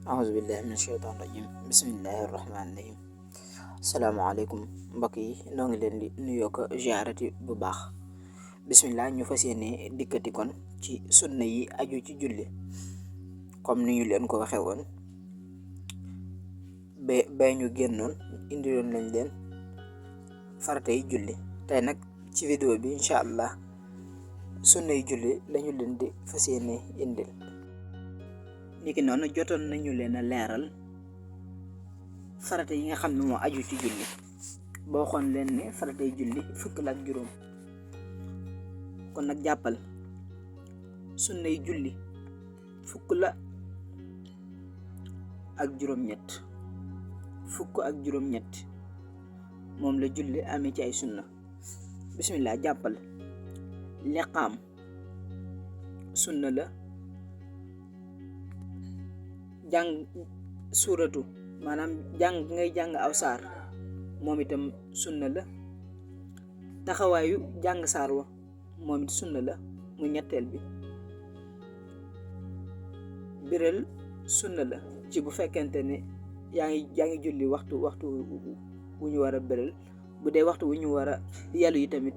أعوذ بالله من الشeytaan rajim bismillahi rahmaani rahim asalaamaaleykum mbokk yi noo ngi leen di nuyoo ko ziarati bu baax. Bismillah, ñu fas yéene dikkati kon ci sunna yi aju ci julli comme ni ñu leen ko waxee woon ba ñu génnoon indiloon nañ leen farata yi julli. Tey nag ci vidéo bi incha allah sunna yi julli lañu leen di fas yéene indil. Niki noonu jotoon nañu leen a leeral farata yi nga xam ne moo aju ci julli boo xoon leen ne farata yi julli fukk la ak juróom. kon nag jàppal sunna yi julli fukk la ak juróom-ñett fukk ak juróom-ñett moom la julli amee ci ay sunna. Bismillah, jàppal liqaam sunna la, jàng suuratu maanaam ngay jàng aw saar moom itam sunna la, taxawaayu jàng saar wa moom it sunna la mu ñetteel bi. biral sunna la ci bu fekkente ne yaa ngi julli waxtu wu ñu war a biral. bu dee waxtu wu ñu war a yalu yi tamit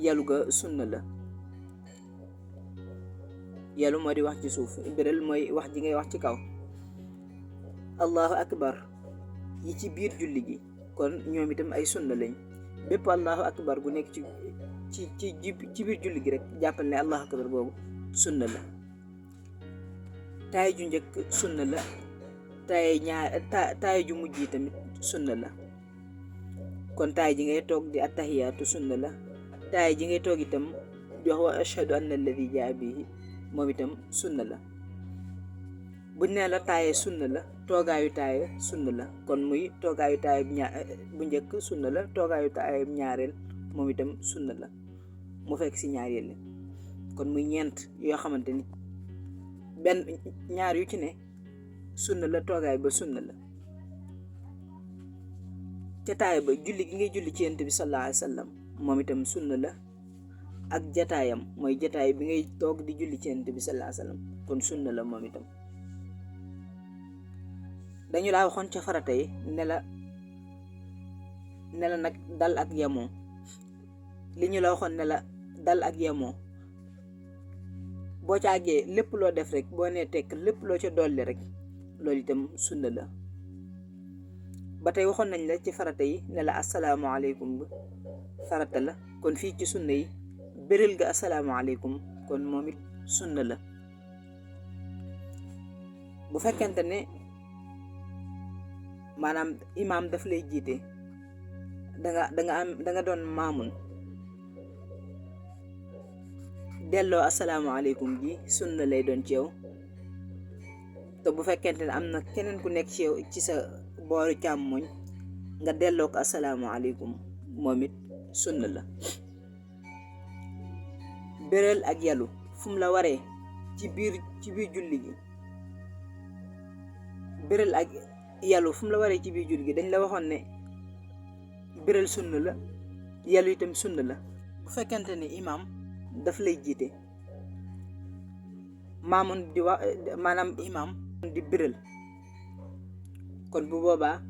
yalu ga sunna la. yalu moo di wax ci suuf, biral mooy wax ji ngay wax ci kaw. allahu akbar yi ci biir julli gi kon ñoom itam ay sunna lañ. bépp allahu akbar bu nekk ci biir julli gi rek jàppal ne allahu akbar boobu sunna la. taay ju njëkk sunna la, taay ju mujj yi tamit sunna la. kon taay ji ngay toog di attahiyaatu sunna la, taay ji ngay toog itam di wax wa ashhadu anna alladi jaa bihi moom itam sunna la. buñ nee la taaye sunna la, toogaayu taaye sunna la. kon muy toogaayu taaye bu njëkk sunna la, toogaayu taaye ñaareel moom itam sunna la mu fekk si ñaareel la. kon muy ñeent yoo xamante ni benn ñaar yu ci ne sunna la, toogaay ba sunna la. ca taay ba julli gi ngay julli ci Yonent bi sallallahu alayhi wa sallam moom itam sunna la, ak jataayam mooy jataay bi ngay toog di julli ci Yonent bi sallallahu alayhi wa sallam kon sunna la moom itam. dañu laa waxoon ca farata yi ne la nag dal ak yemoo. li ñu la waxoon ne la dal ak yemoo boo ca àggee lépp loo def rek boo nee tekk lépp loo ca dolli rek loolu itam sunna la. ba tey waxoon nañ la ci farata yi ne la asalaamaaleykum ba farata la. kon fii ci sunna yi bérél ga asalaamaaleykum kon moom it sunna la. bu fekkente ne maanaam imaam daf lay jiite da nga doon maamun, delloo asalaamaaleykum ji sunna lay doon ci yow. te bu fekkente ne am na keneen ku nekk ci yow ci sa booru càmmoñ nga delloo ko asalaamaaleykum moom it sunna la. bérél ak yalu fu mu la waree ci biir julli gi. bérél ak yalu fu mu la waree ci biir julli gi dañ la waxoon ne bérél sunna la, yalu itam sunna la. bu fekkente ne imaam daf lay jiite, maamun di wax maanaam imaam di bérél, kon bu boobaa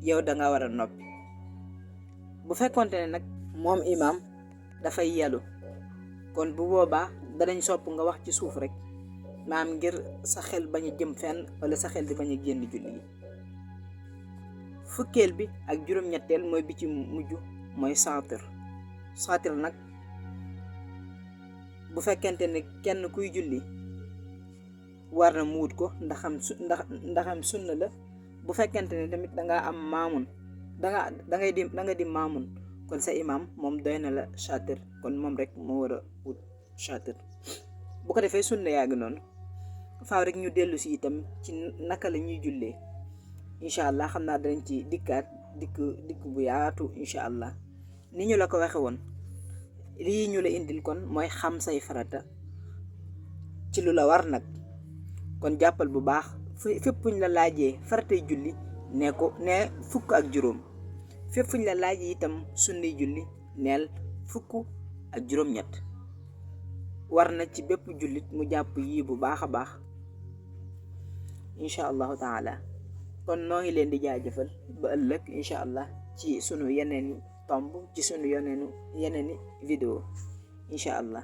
yow da nga war a noppi. bu fekkonte ne nag moom imaam dafay yalu, kon bu boobaa danañ sopp nga wax ci suuf rek maam ngir sa xel bañ a jëm fenn wala sa xel di bañ a génn julli gi. fukkeel bi ak juróom-ñetteel mooy bi ci mujj mooy saatir nag bu fekkente ne kenn kuy julli war na mu wut ko ndaxam sunna la. bu fekkente ne tamit dangaa am maamun danga di maamun, kon sa imaam moom doy na la saatir, kon moom rek moo war a wut saatir. bu ko defee sunna yaa ngi noonu. faaw rek ñu dellu si itam ci naka la ñuy jullee incha allah. xam naa danañ ci dikk bu yaatu incha allah. ni ñu la ko waxe woon, lii ñu la indil kon mooy xam say farata ci lu la war nag. kon jàppal bu baax fépp fuñ la laajee faratay julli ne fukk ak juróom. fépp fuñ la laajee itam sunnay julli neel fukk ak juróom-ñett. war na ci bépp jullit mu jàpp yii bu baax a baax incha allahu taala. kon noo ngi leen di jaajëfal ba ëllëg incha allah ci sunu yeneen tomb ci sunu yeneeni vidéo incha allah.